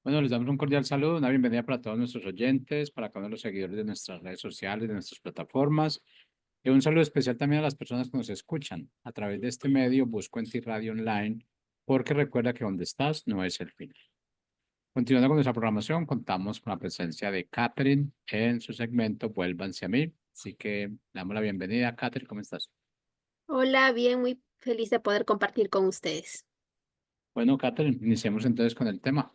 Bueno, les damos un cordial saludo, una bienvenida para todos nuestros oyentes, para cada uno de los seguidores de nuestras redes sociales, de nuestras plataformas. Y un saludo especial también a las personas que nos escuchan a través de este medio, Busco en Ti Radio Online, porque recuerda que donde estás no es el fin. Continuando con nuestra programación, contamos con la presencia de Catherine en su segmento Vuélvanse a mí. Así que le damos la bienvenida. Catherine, ¿cómo estás? Hola, bien, muy feliz de poder compartir con ustedes. Bueno, Catherine, iniciemos entonces con el tema.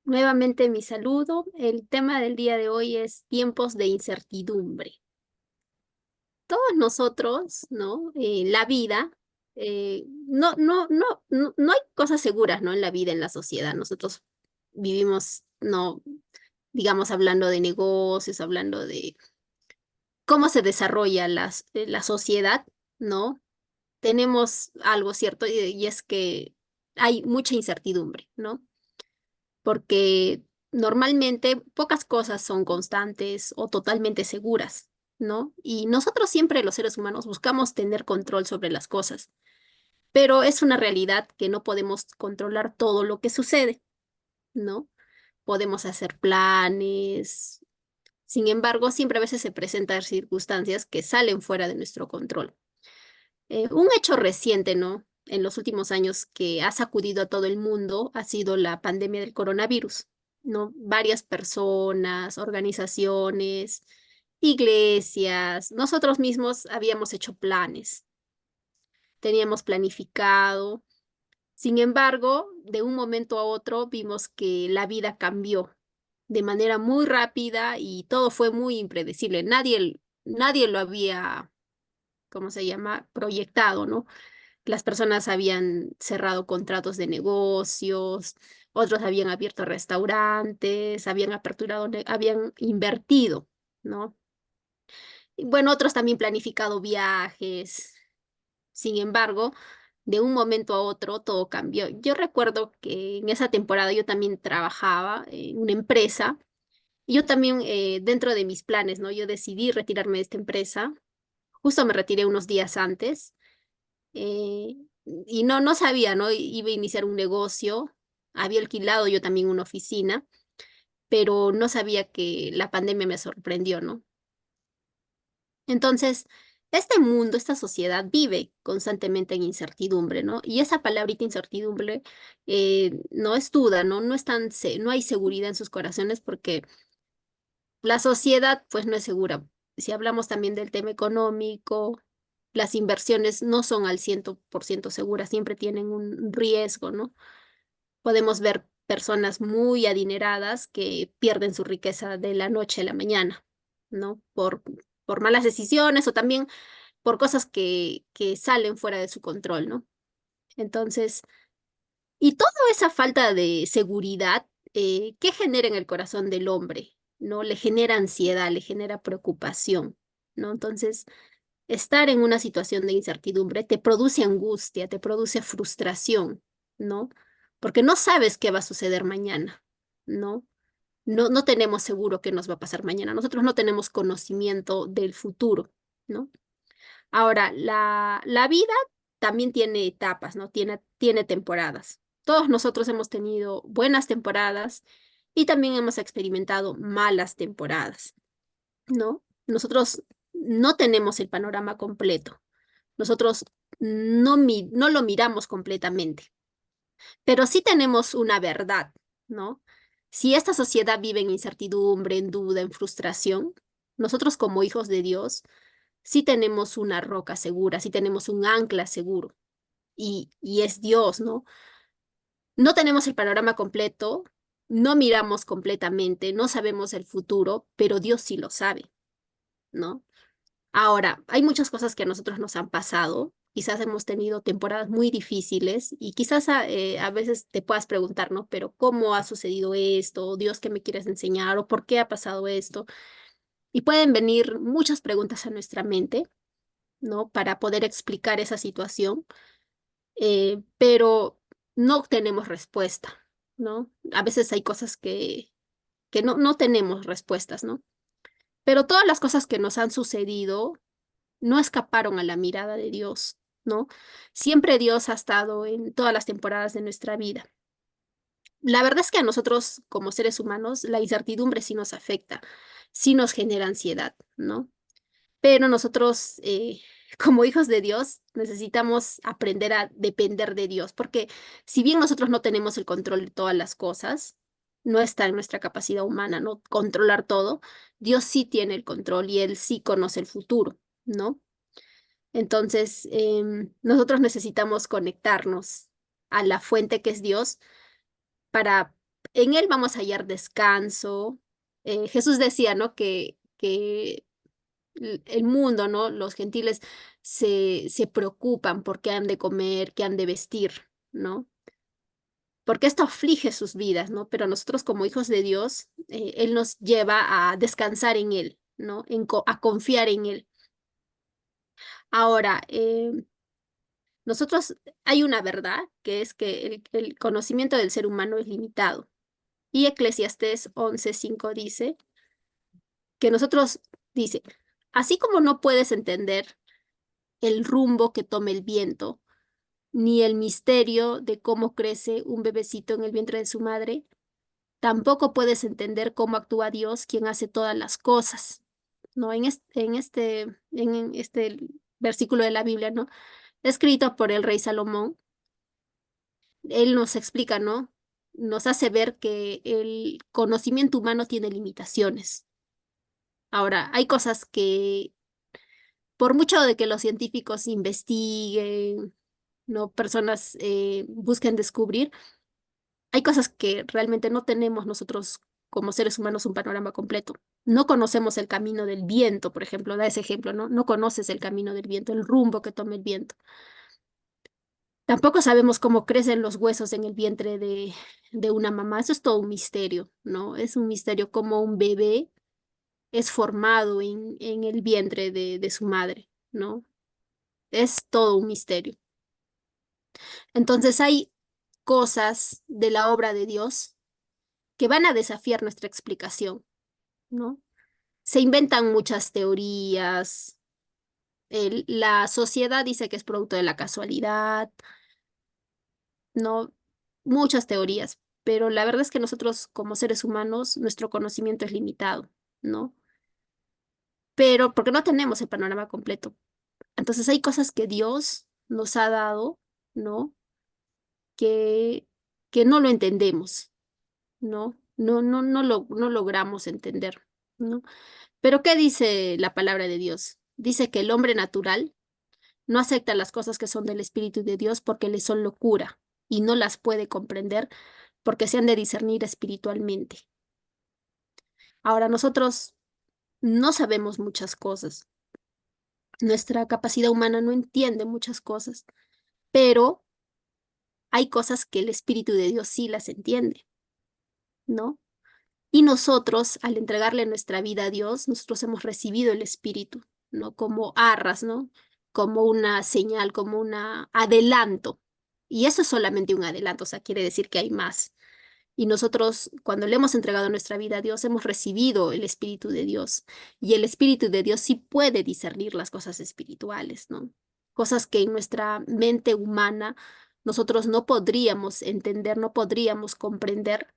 Nuevamente mi saludo. El tema del día de hoy es tiempos de incertidumbre. Todos nosotros, ¿no? La vida, no hay cosas seguras, ¿no? En la vida, en la sociedad. Nosotros vivimos, no, digamos, hablando de negocios, hablando de cómo se desarrolla la sociedad, ¿no? Tenemos algo cierto y es que hay mucha incertidumbre, ¿no? Porque normalmente pocas cosas son constantes o totalmente seguras, ¿no? Y nosotros siempre, los seres humanos, buscamos tener control sobre las cosas, pero es una realidad que no podemos controlar todo lo que sucede, ¿no? Podemos hacer planes, sin embargo, siempre a veces se presentan circunstancias que salen fuera de nuestro control. Un hecho reciente, ¿no? En los últimos años que ha sacudido a todo el mundo ha sido la pandemia del coronavirus, ¿no? Varias personas, organizaciones, iglesias, nosotros mismos habíamos hecho planes, teníamos planificado. Sin embargo, de un momento a otro vimos que la vida cambió de manera muy rápida y todo fue muy impredecible. Nadie lo había, ¿cómo se llama?, proyectado, ¿no? Las personas habían cerrado contratos de negocios, otros habían abierto restaurantes, habían aperturado, habían invertido, ¿no? Y bueno, otros también planificado viajes. Sin embargo, de un momento a otro todo cambió. Yo recuerdo que en esa temporada yo también trabajaba en una empresa y yo también dentro de mis planes, ¿no? Yo decidí retirarme de esta empresa. Justo me retiré unos días antes. eh, y no sabía, ¿no? Iba a iniciar un negocio, había alquilado yo también una oficina, pero no sabía que la pandemia me sorprendió, ¿no? Entonces, este mundo, esta sociedad vive constantemente en incertidumbre, ¿no? Y esa palabrita incertidumbre no es duda, ¿no? No hay seguridad en sus corazones porque la sociedad, pues, no es segura. Si hablamos también del tema económico, las inversiones no son al 100% seguras, siempre tienen un riesgo, ¿no? Podemos ver personas muy adineradas que pierden su riqueza de la noche a la mañana, ¿no? Por malas decisiones o también por cosas que salen fuera de su control, ¿no? Entonces, y toda esa falta de seguridad, ¿qué genera en el corazón del hombre? ¿No? Le genera ansiedad, le genera preocupación, ¿no? Entonces, estar en una situación de incertidumbre te produce angustia, te produce frustración, ¿no? Porque no sabes qué va a suceder mañana, ¿no? No tenemos seguro qué nos va a pasar mañana. Nosotros no tenemos conocimiento del futuro, ¿no? Ahora, la vida también tiene etapas, ¿no? Tiene temporadas. Todos nosotros hemos tenido buenas temporadas y también hemos experimentado malas temporadas, ¿no? Nosotros no tenemos el panorama completo. Nosotros no lo miramos completamente, pero sí tenemos una verdad, ¿no? Si esta sociedad vive en incertidumbre, en duda, en frustración, nosotros como hijos de Dios sí tenemos una roca segura, sí tenemos un ancla seguro y es Dios, ¿no? No tenemos el panorama completo, no miramos completamente, no sabemos el futuro, pero Dios sí lo sabe, ¿no? Ahora, hay muchas cosas que a nosotros nos han pasado. Quizás hemos tenido temporadas muy difíciles y quizás a veces te puedas preguntar, ¿no? Pero ¿cómo ha sucedido esto? Dios, ¿qué me quieres enseñar? ¿O por qué ha pasado esto? Y pueden venir muchas preguntas a nuestra mente, ¿no? Para poder explicar esa situación, pero no tenemos respuesta, ¿no? A veces hay cosas que no tenemos respuestas, ¿no? Pero todas las cosas que nos han sucedido no escaparon a la mirada de Dios, ¿no? Siempre Dios ha estado en todas las temporadas de nuestra vida. La verdad es que a nosotros como seres humanos la incertidumbre sí nos afecta, sí nos genera ansiedad, ¿no? Pero nosotros, como hijos de Dios, necesitamos aprender a depender de Dios, porque si bien nosotros no tenemos el control de todas las cosas, no está en nuestra capacidad humana, ¿no? Controlar todo, Dios sí tiene el control y Él sí conoce el futuro, ¿no? Entonces, nosotros necesitamos conectarnos a la fuente que es Dios para, en Él vamos a hallar descanso. Jesús decía, ¿no? Que el mundo, ¿no? Los gentiles se preocupan por qué han de comer, qué han de vestir, ¿no? Porque esto aflige sus vidas, ¿no? Pero nosotros como hijos de Dios, Él nos lleva a descansar en Él, ¿no? A confiar en Él. Ahora, nosotros, hay una verdad, que es que el conocimiento del ser humano es limitado. Y Eclesiastés 11:5 dice que nosotros, dice, así como no puedes entender el rumbo que tome el viento, ni el misterio de cómo crece un bebecito en el vientre de su madre, tampoco puedes entender cómo actúa Dios, quien hace todas las cosas. ¿No? En este versículo de la Biblia, ¿no? Escrito por el rey Salomón, él nos explica, ¿no? Nos hace ver que el conocimiento humano tiene limitaciones. Ahora, hay cosas que, por mucho de que los científicos investiguen, ¿no? Personas busquen descubrir, hay cosas que realmente no tenemos nosotros como seres humanos un panorama completo. No conocemos el camino del viento, por ejemplo, da ese ejemplo, ¿no? No conoces el camino del viento, el rumbo que toma el viento. Tampoco sabemos cómo crecen los huesos en el vientre de una mamá. Eso es todo un misterio, ¿no? Es un misterio cómo un bebé es formado en el vientre de su madre, ¿no? Es todo un misterio. Entonces hay cosas de la obra de Dios que van a desafiar nuestra explicación, ¿no? Se inventan muchas teorías. La sociedad dice que es producto de la casualidad, ¿no? Muchas teorías, pero la verdad es que nosotros como seres humanos, nuestro conocimiento es limitado, ¿no? Pero porque no tenemos el panorama completo. Entonces hay cosas que Dios nos ha dado, ¿no? Que, que no lo entendemos, ¿no? No logramos entender, ¿no? Pero ¿qué dice la palabra de Dios? Dice que el hombre natural no acepta las cosas que son del Espíritu de Dios porque le son locura y no las puede comprender porque se han de discernir espiritualmente. Ahora, nosotros no sabemos muchas cosas. Nuestra capacidad humana no entiende muchas cosas, pero hay cosas que el Espíritu de Dios sí las entiende, ¿no? Y nosotros, al entregarle nuestra vida a Dios, nosotros hemos recibido el Espíritu, ¿no? Como arras, ¿no? Como una señal, como un adelanto. Y eso es solamente un adelanto, o sea, quiere decir que hay más. Y nosotros, cuando le hemos entregado nuestra vida a Dios, hemos recibido el Espíritu de Dios. Y el Espíritu de Dios sí puede discernir las cosas espirituales, ¿no? Cosas que en nuestra mente humana nosotros no podríamos entender, no podríamos comprender.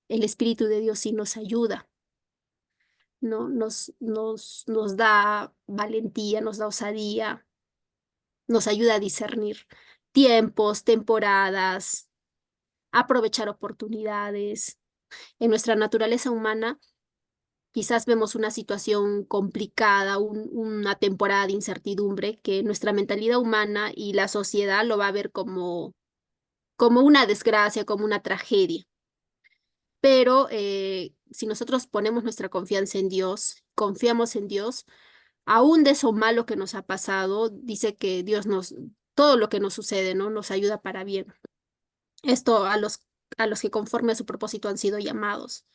El Espíritu de Dios sí nos ayuda, ¿no? Nos da valentía, nos da osadía, nos ayuda a discernir tiempos, temporadas, aprovechar oportunidades. En nuestra naturaleza humana, quizás vemos una situación complicada, una temporada de incertidumbre que nuestra mentalidad humana y la sociedad lo va a ver como una desgracia, como una tragedia. Pero si nosotros ponemos nuestra confianza en Dios, confiamos en Dios, aún de eso malo que nos ha pasado, dice que todo lo que nos sucede, ¿no? Nos ayuda para bien. Esto a los que conforme a su propósito han sido llamados.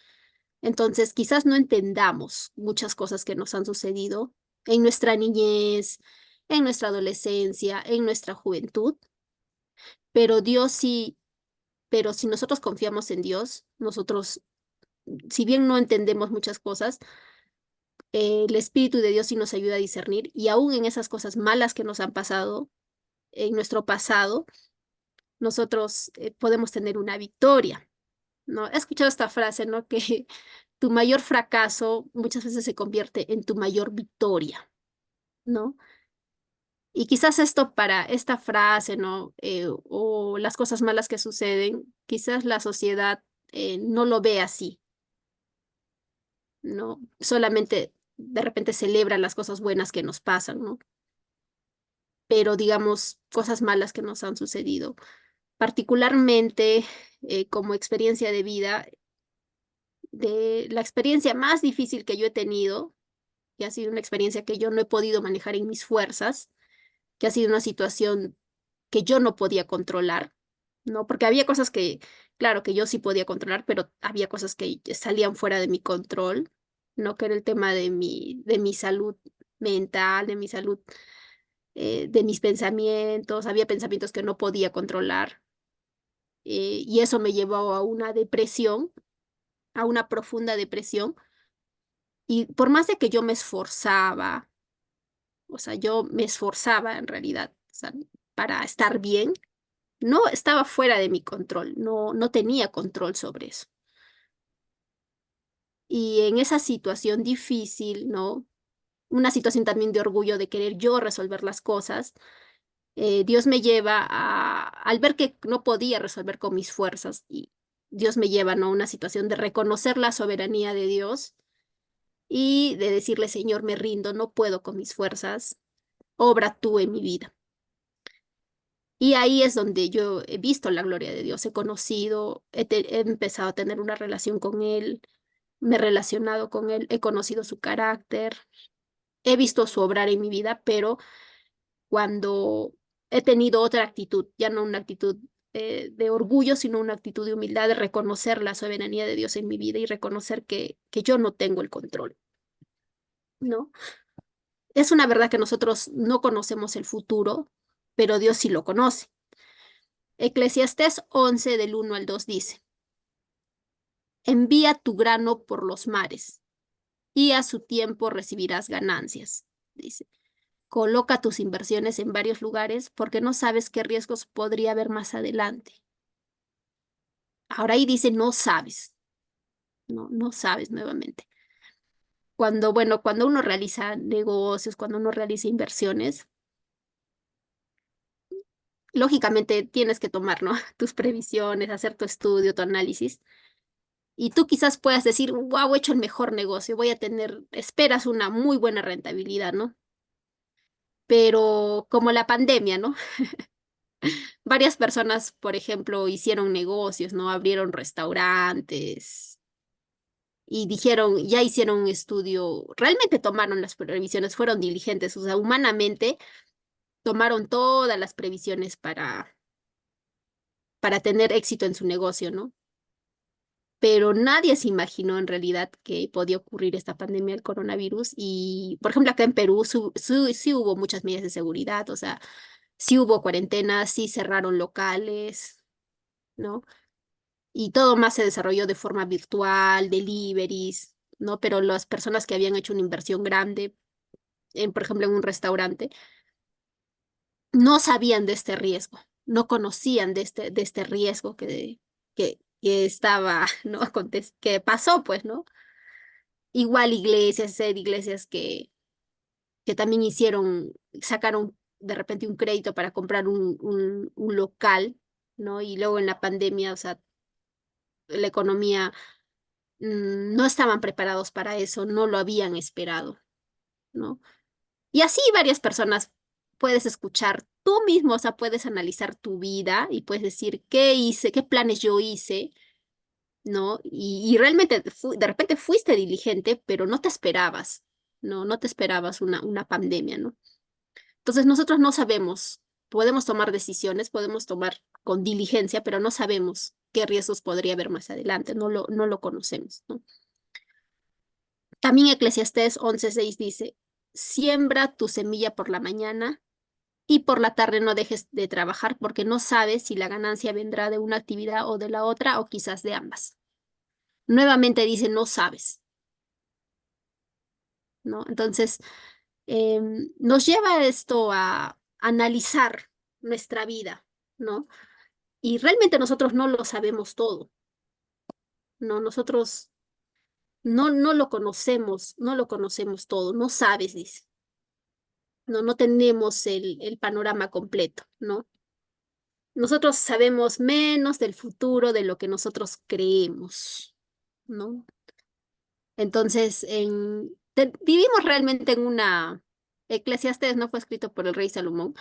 Entonces, quizás no entendamos muchas cosas que nos han sucedido en nuestra niñez, en nuestra adolescencia, en nuestra juventud, pero Dios sí, pero si nosotros confiamos en Dios, nosotros, si bien no entendemos muchas cosas, el Espíritu de Dios sí nos ayuda a discernir y aún en esas cosas malas que nos han pasado en nuestro pasado, nosotros podemos tener una victoria. ¿no? He escuchado esta frase, ¿no? Que tu mayor fracaso muchas veces se convierte en tu mayor victoria, ¿no? Y quizás esto para esta frase, ¿no? O las cosas malas que suceden, quizás la sociedad no lo ve así, ¿no? Solamente de repente celebra las cosas buenas que nos pasan, ¿no? Pero digamos, cosas malas que nos han sucedido. Particularmente como experiencia de vida, de la experiencia más difícil que yo he tenido, que ha sido una experiencia que yo no he podido manejar en mis fuerzas, que ha sido una situación que yo no podía controlar, ¿no? Porque había cosas que, claro, que yo sí podía controlar, pero había cosas que salían fuera de mi control, ¿no? Que era el tema de mi salud mental, de mi salud, de mis pensamientos. Había pensamientos que no podía controlar, y eso me llevó a una depresión, a una profunda depresión. Y por más de que yo me esforzaba, o sea, yo me esforzaba en realidad, o sea, para estar bien, no estaba fuera de mi control, no tenía control sobre eso. Y en esa situación difícil, ¿no? Una situación también de orgullo de querer yo resolver las cosas, Dios me lleva al ver que no podía resolver con mis fuerzas, y Dios me lleva, ¿no? A una situación de reconocer la soberanía de Dios y de decirle, Señor, me rindo, no puedo con mis fuerzas, obra tú en mi vida. Y ahí es donde yo he visto la gloria de Dios, he conocido, he empezado a tener una relación con Él, me he relacionado con Él, he conocido su carácter, he visto su obrar en mi vida, pero cuando he tenido otra actitud, ya no una actitud de orgullo, sino una actitud de humildad, de reconocer la soberanía de Dios en mi vida y reconocer que yo no tengo el control, ¿no? Es una verdad que nosotros no conocemos el futuro, pero Dios sí lo conoce. Eclesiastés 11 del 1 al 2 dice, envía tu grano por los mares y a su tiempo recibirás ganancias. Dice, coloca tus inversiones en varios lugares porque no sabes qué riesgos podría haber más adelante. Ahora ahí dice, no sabes, no sabes nuevamente. Cuando uno realiza negocios, cuando uno realiza inversiones, lógicamente tienes que tomar, ¿no? Tus previsiones, hacer tu estudio, tu análisis. Y tú quizás puedas decir, wow, he hecho el mejor negocio, voy a tener, esperas una muy buena rentabilidad, ¿no? Pero como la pandemia, ¿no? Varias personas, por ejemplo, hicieron negocios, ¿no? Abrieron restaurantes y dijeron, ya hicieron un estudio, realmente tomaron las previsiones, fueron diligentes, o sea, humanamente tomaron todas las previsiones para tener éxito en su negocio, ¿no? Pero nadie se imaginó en realidad que podía ocurrir esta pandemia del coronavirus. Y, por ejemplo, acá en Perú sí hubo muchas medidas de seguridad, o sea, sí hubo cuarentenas, sí cerraron locales, ¿no? Y todo más se desarrolló de forma virtual, deliveries, ¿no? Pero las personas que habían hecho una inversión grande, por ejemplo, en un restaurante, no sabían de este riesgo, no conocían de este riesgo que estaba, ¿no? Que pasó, pues, ¿no? Igual iglesias, ser iglesias que también sacaron de repente un crédito para comprar un local, ¿no? Y luego en la pandemia, o sea, la economía, no estaban preparados para eso, no lo habían esperado, ¿no? Y así varias personas puedes escuchar tú mismo, o sea, puedes analizar tu vida y puedes decir, ¿qué hice? ¿Qué planes yo hice? ¿No? Y realmente de repente fuiste diligente, pero no te esperabas, no te esperabas una pandemia, ¿no? Entonces nosotros no sabemos, podemos tomar decisiones, podemos tomar con diligencia, pero no sabemos qué riesgos podría haber más adelante, no lo conocemos, ¿no? También Eclesiastés 11:6 dice, siembra tu semilla por la mañana y por la tarde no dejes de trabajar porque no sabes si la ganancia vendrá de una actividad o de la otra o quizás de ambas. Nuevamente dice, no sabes, ¿no? Entonces, nos lleva esto a analizar nuestra vida, ¿no? Y realmente nosotros no lo sabemos todo. ¿no? Nosotros no lo conocemos, no lo conocemos todo, no sabes, dice. No tenemos el panorama completo, ¿no? Nosotros sabemos menos del futuro de lo que nosotros creemos, ¿no? Entonces, vivimos realmente en una... Eclesiastés no fue escrito por el rey Salomón,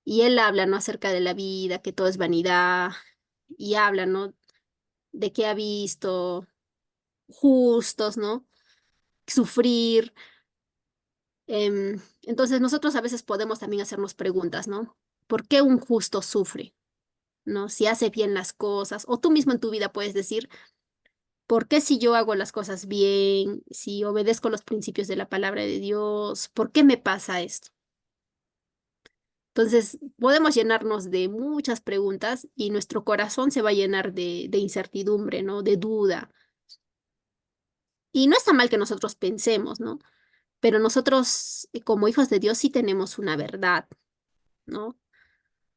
y él habla, ¿no? Acerca de la vida, que todo es vanidad, y habla, ¿no? De que ha visto justos, ¿no? Sufrir. Entonces, nosotros a veces podemos también hacernos preguntas, ¿no? ¿Por qué un justo sufre? ¿No? Si hace bien las cosas, o tú mismo en tu vida puedes decir, ¿por qué si yo hago las cosas bien, si obedezco los principios de la palabra de Dios, por qué me pasa esto? Entonces, podemos llenarnos de muchas preguntas y nuestro corazón se va a llenar de incertidumbre, ¿no? De duda. Y no está mal que nosotros pensemos, ¿no? Pero nosotros, como hijos de Dios, sí tenemos una verdad, ¿no?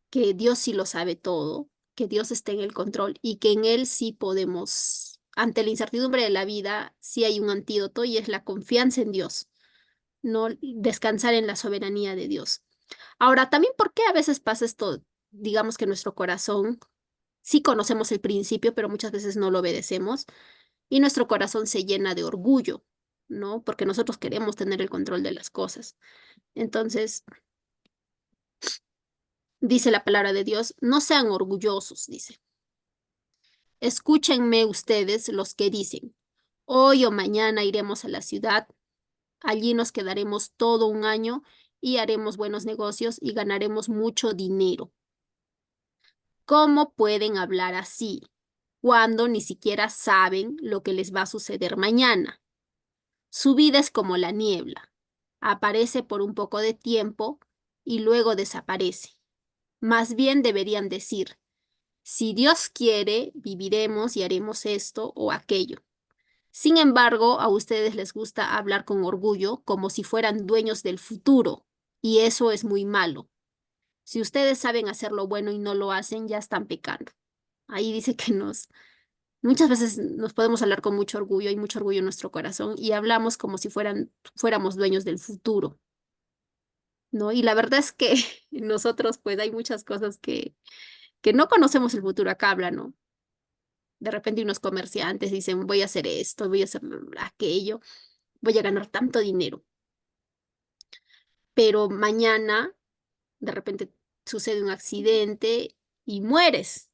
Que Dios sí lo sabe todo, que Dios está en el control y que en Él sí podemos, ante la incertidumbre de la vida, sí hay un antídoto y es la confianza en Dios, no descansar en la soberanía de Dios. Ahora, también, ¿por qué a veces pasa esto? Digamos que nuestro corazón, sí conocemos el principio, pero muchas veces no lo obedecemos y nuestro corazón se llena de orgullo, ¿no? Porque nosotros queremos tener el control de las cosas. Entonces, dice la palabra de Dios, no sean orgullosos, dice. Escúchenme ustedes los que dicen, hoy o mañana iremos a la ciudad, allí nos quedaremos todo un año y haremos buenos negocios y ganaremos mucho dinero. ¿Cómo pueden hablar así cuando ni siquiera saben lo que les va a suceder mañana? Su vida es como la niebla. Aparece por un poco de tiempo y luego desaparece. Más bien deberían decir, si Dios quiere, viviremos y haremos esto o aquello. Sin embargo, a ustedes les gusta hablar con orgullo como si fueran dueños del futuro, y eso es muy malo. Si ustedes saben hacer lo bueno y no lo hacen, ya están pecando. Ahí dice que muchas veces nos podemos hablar con mucho orgullo, hay mucho orgullo en nuestro corazón y hablamos como si fuéramos dueños del futuro, ¿no? Y la verdad es que nosotros, pues, hay muchas cosas que no conocemos el futuro. Acá habla, ¿no? De repente unos comerciantes dicen, voy a hacer esto, voy a hacer aquello, voy a ganar tanto dinero, pero mañana de repente sucede un accidente y mueres,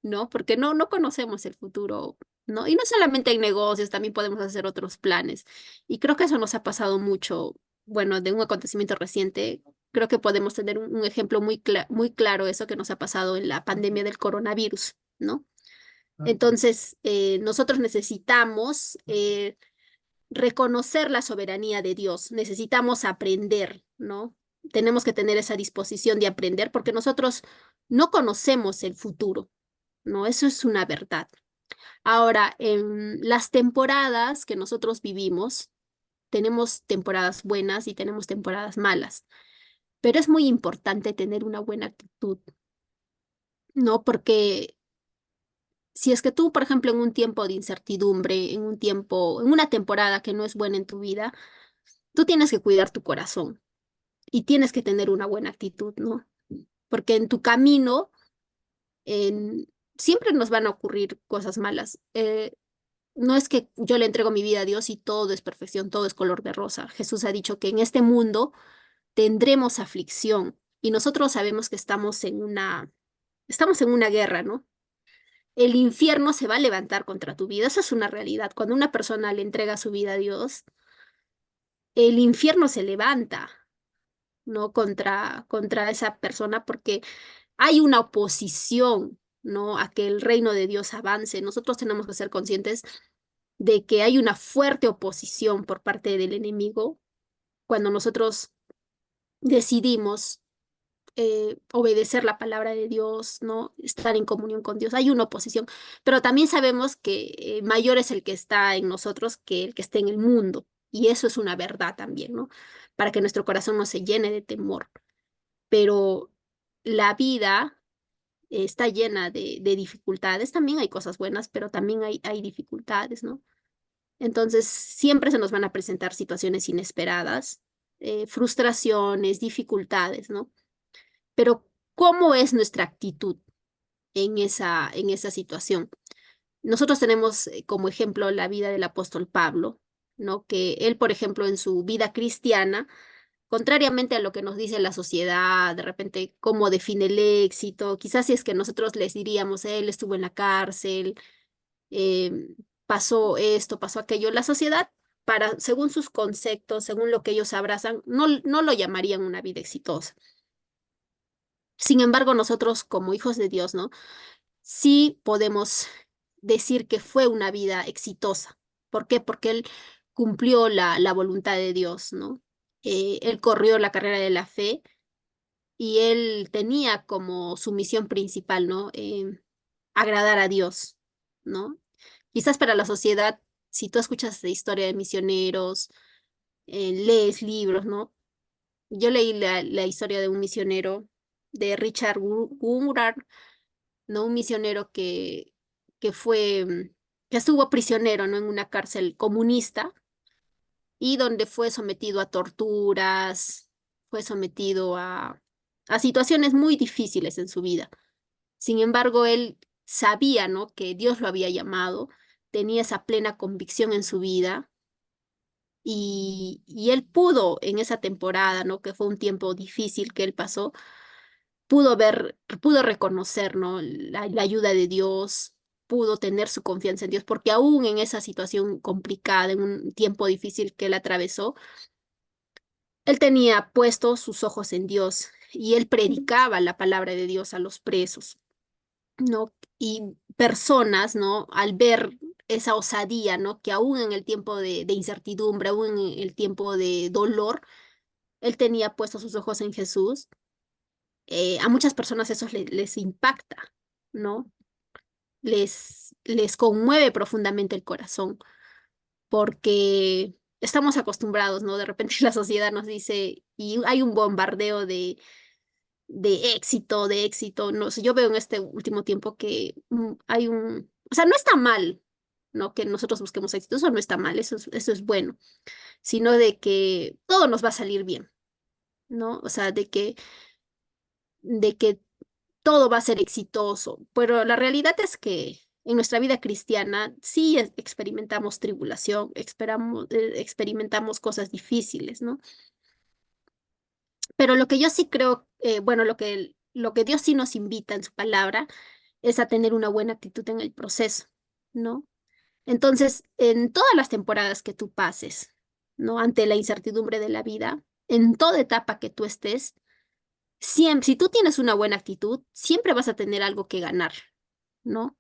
¿no? Porque no conocemos el futuro, ¿no? Y no solamente en negocios, también podemos hacer otros planes. Y creo que eso nos ha pasado mucho, bueno, de un acontecimiento reciente. Creo que podemos tener un ejemplo muy claro, eso que nos ha pasado en la pandemia del coronavirus, ¿no? Entonces, nosotros necesitamos reconocer la soberanía de Dios, necesitamos aprender, ¿no? Tenemos que tener esa disposición de aprender porque nosotros no conocemos el futuro, ¿no? Eso es una verdad. Ahora, en las temporadas que nosotros vivimos, tenemos temporadas buenas y tenemos temporadas malas, pero es muy importante tener una buena actitud, ¿no? Porque si es que tú, por ejemplo, en un tiempo de incertidumbre, en una temporada que no es buena en tu vida, tú tienes que cuidar tu corazón y tienes que tener una buena actitud, ¿no? Porque en tu camino siempre nos van a ocurrir cosas malas. No es que yo le entrego mi vida a Dios y todo es perfección, todo es color de rosa. Jesús ha dicho que en este mundo tendremos aflicción y nosotros sabemos que estamos en una guerra, ¿no? El infierno se va a levantar contra tu vida. Eso es una realidad. Cuando una persona le entrega su vida a Dios, el infierno se levanta, ¿no? Contra esa persona porque hay una oposición, ¿no? A que el reino de Dios avance. Nosotros tenemos que ser conscientes de que hay una fuerte oposición por parte del enemigo cuando nosotros decidimos obedecer la palabra de Dios, ¿no? Estar en comunión con Dios. Hay una oposición, pero también sabemos que mayor es el que está en nosotros que el que está en el mundo. Y eso es una verdad también, ¿no? Para que nuestro corazón no se llene de temor. Pero la vida está llena de dificultades. También hay cosas buenas, pero también hay dificultades, ¿no? Entonces, siempre se nos van a presentar situaciones inesperadas, frustraciones, dificultades, ¿no? Pero, ¿cómo es nuestra actitud en esa situación? Nosotros tenemos como ejemplo la vida del apóstol Pablo, ¿no? Que él, por ejemplo, en su vida cristiana, contrariamente a lo que nos dice la sociedad, de repente, cómo define el éxito, quizás si es que nosotros les diríamos, él estuvo en la cárcel, eh, pasó esto, pasó aquello, la sociedad, según sus conceptos, según lo que ellos abrazan, no lo llamarían una vida exitosa. Sin embargo, nosotros como hijos de Dios, ¿no? Sí podemos decir que fue una vida exitosa. ¿Por qué? Porque él cumplió la voluntad de Dios, ¿no? Él corrió la carrera de la fe y él tenía como su misión principal, ¿no? Agradar a Dios, ¿no? Quizás para la sociedad, si tú escuchas de historia de misioneros, lees libros, ¿no? Yo leí la historia de un misionero, de Richard Gurard, ¿no? Un misionero que fue, que estuvo prisionero, ¿no? En una cárcel comunista y donde fue sometido a torturas, fue sometido a situaciones muy difíciles en su vida. Sin embargo, él sabía, ¿no? Que Dios lo había llamado, tenía esa plena convicción en su vida y él pudo en esa temporada, ¿no? Que fue un tiempo difícil que él pasó, pudo reconocer, ¿no? La ayuda de Dios, pudo tener su confianza en Dios, porque aún en esa situación complicada, en un tiempo difícil que él atravesó, él tenía puestos sus ojos en Dios y él predicaba la palabra de Dios a los presos, ¿no? Y personas, ¿no? Al ver esa osadía, ¿no? Que aún en el tiempo de incertidumbre, aún en el tiempo de dolor, él tenía puestos sus ojos en Jesús. A muchas personas eso les impacta, ¿no? Les conmueve profundamente el corazón, porque estamos acostumbrados, ¿no? De repente la sociedad nos dice, y hay un bombardeo de éxito, no sé, yo veo en este último tiempo que hay o sea, no está mal, ¿no? Que nosotros busquemos éxito, eso no está mal, eso es bueno, sino de que todo nos va a salir bien, ¿no? O sea, de que todo va a ser exitoso, pero la realidad es que en nuestra vida cristiana sí experimentamos tribulación, experimentamos cosas difíciles, ¿no? Pero lo que yo sí creo, bueno, lo que Dios sí nos invita en su palabra es a tener una buena actitud en el proceso, ¿no? Entonces, en todas las temporadas que tú pases, ¿no? Ante la incertidumbre de la vida, en toda etapa que tú estés, siempre, si tú tienes una buena actitud, siempre vas a tener algo que ganar, ¿no?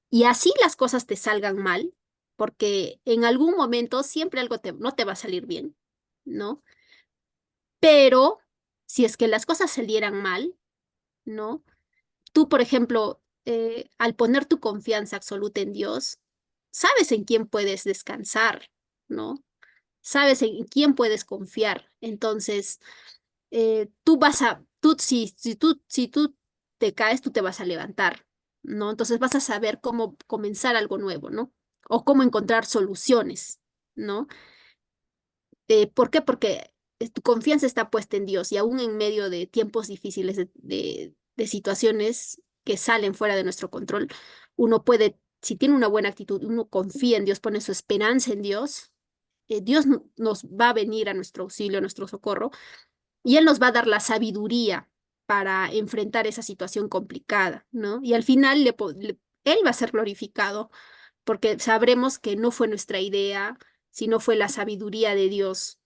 Y así las cosas te salgan mal, porque en algún momento siempre algo no te va a salir bien, ¿no? Pero si es que las cosas salieran mal, ¿no? Tú, por ejemplo, al poner tu confianza absoluta en Dios, sabes en quién puedes descansar, ¿no? Sabes en quién puedes confiar. Entonces, si tú te caes, tú te vas a levantar, ¿no? Entonces vas a saber cómo comenzar algo nuevo, ¿no? O cómo encontrar soluciones, ¿no? ¿Por qué? Porque tu confianza está puesta en Dios y aún en medio de tiempos difíciles, de situaciones que salen fuera de nuestro control, uno puede, si tiene una buena actitud, uno confía en Dios, pone su esperanza en Dios, Dios nos va a venir a nuestro auxilio, a nuestro socorro, y Él nos va a dar la sabiduría para enfrentar esa situación complicada, ¿no? Y al final Él va a ser glorificado porque sabremos que no fue nuestra idea, sino fue la sabiduría de Dios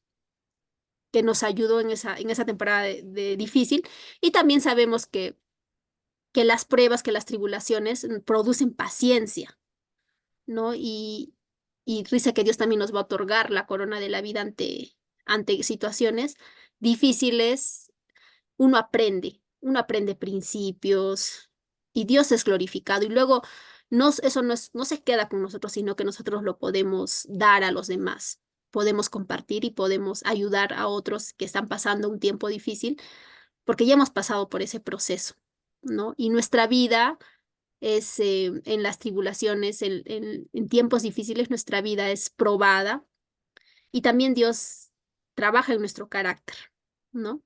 que nos ayudó en esa temporada de difícil. Y también sabemos que las pruebas, que las tribulaciones producen paciencia, ¿no? Y dice que Dios también nos va a otorgar la corona de la vida ante situaciones difíciles. Uno aprende principios y Dios es glorificado. Y luego eso no se queda con nosotros, sino que nosotros lo podemos dar a los demás. Podemos compartir y podemos ayudar a otros que están pasando un tiempo difícil, porque ya hemos pasado por ese proceso. ¿no? Y nuestra vida es en las tribulaciones, en tiempos difíciles, nuestra vida es probada y también Dios trabaja en nuestro carácter, ¿no?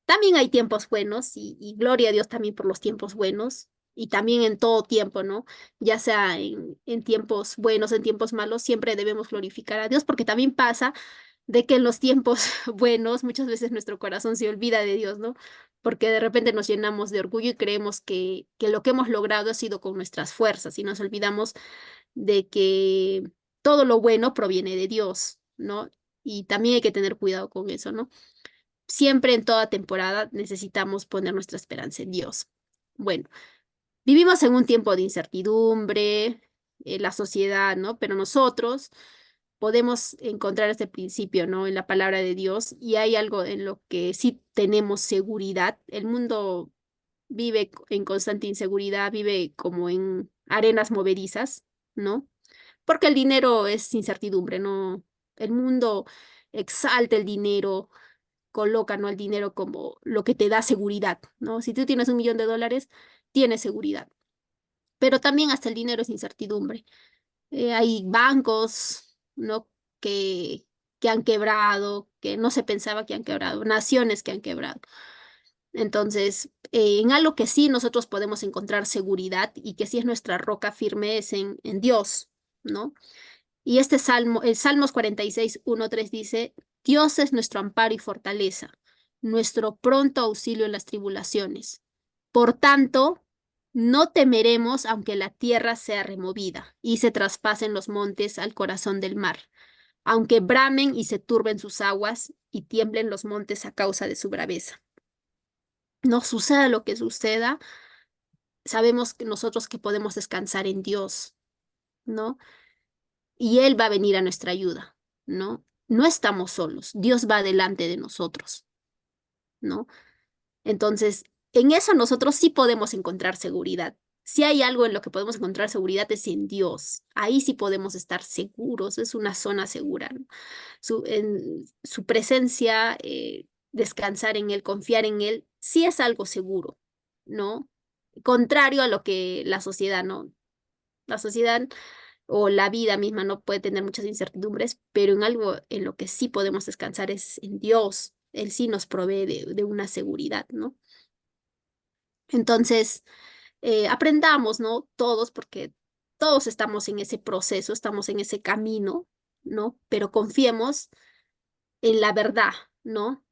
También hay tiempos buenos y gloria a Dios también por los tiempos buenos y también en todo tiempo, ¿no? Ya sea en tiempos buenos, en tiempos malos, siempre debemos glorificar a Dios porque también pasa de que en los tiempos buenos muchas veces nuestro corazón se olvida de Dios, ¿no? Porque de repente nos llenamos de orgullo y creemos que lo que hemos logrado ha sido con nuestras fuerzas y nos olvidamos de que todo lo bueno proviene de Dios, ¿no? Y también hay que tener cuidado con eso, ¿no? Siempre en toda temporada necesitamos poner nuestra esperanza en Dios. Bueno, vivimos en un tiempo de incertidumbre, la sociedad, ¿no? Pero nosotros podemos encontrar este principio, ¿no? En la palabra de Dios y hay algo en lo que sí tenemos seguridad. El mundo vive en constante inseguridad, vive como en arenas movedizas, ¿no? Porque el dinero es incertidumbre, ¿no? El mundo exalta el dinero, coloca, ¿no? El dinero como lo que te da seguridad, ¿no? Si tú tienes $1 millón, tienes seguridad. Pero también hasta el dinero es incertidumbre. Hay bancos, ¿no? Que, que han quebrado, que no se pensaba que han quebrado, naciones que han quebrado. Entonces, en algo que sí nosotros podemos encontrar seguridad y que sí es nuestra roca firme es en Dios, ¿no? Y este salmo, el Salmos 46:1-3 dice, Dios es nuestro amparo y fortaleza, nuestro pronto auxilio en las tribulaciones. Por tanto, no temeremos aunque la tierra sea removida y se traspasen los montes al corazón del mar, aunque bramen y se turben sus aguas y tiemblen los montes a causa de su braveza. No suceda lo que suceda, sabemos que nosotros que podemos descansar en Dios, ¿no? Y Él va a venir a nuestra ayuda, ¿no? No estamos solos, Dios va delante de nosotros, ¿no? Entonces, en eso nosotros sí podemos encontrar seguridad. Si hay algo en lo que podemos encontrar seguridad es en Dios. Ahí sí podemos estar seguros, es una zona segura, ¿no? En su presencia, descansar en Él, confiar en Él, sí es algo seguro, ¿no? Contrario a lo que la sociedad, ¿no? La sociedad o la vida misma no puede tener muchas incertidumbres, pero en algo en lo que sí podemos descansar es en Dios. Él sí nos provee de una seguridad, ¿no? Entonces, aprendamos, ¿no? Todos, porque todos estamos en ese proceso, estamos en ese camino, ¿no? Pero confiemos en la verdad, ¿no?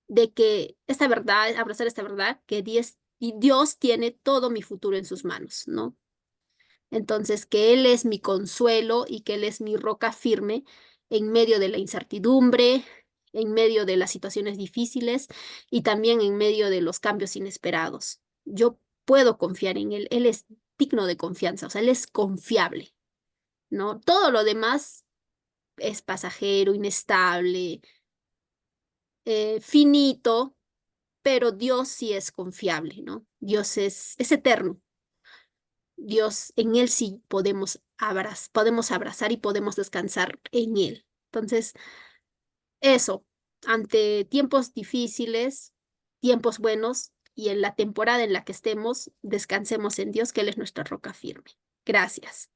De que esta verdad, abrazar esta verdad, que Dios tiene todo mi futuro en sus manos, ¿no? Entonces, que Él es mi consuelo y que Él es mi roca firme en medio de la incertidumbre, en medio de las situaciones difíciles y también en medio de los cambios inesperados. Yo puedo confiar en Él, Él es digno de confianza, o sea, Él es confiable, ¿no? Todo lo demás es pasajero, inestable, finito, pero Dios sí es confiable, ¿no? Dios es eterno. Dios, en Él sí podemos abrazar y podemos descansar en Él. Entonces, eso, ante tiempos difíciles, tiempos buenos y en la temporada en la que estemos, descansemos en Dios, que Él es nuestra roca firme. Gracias.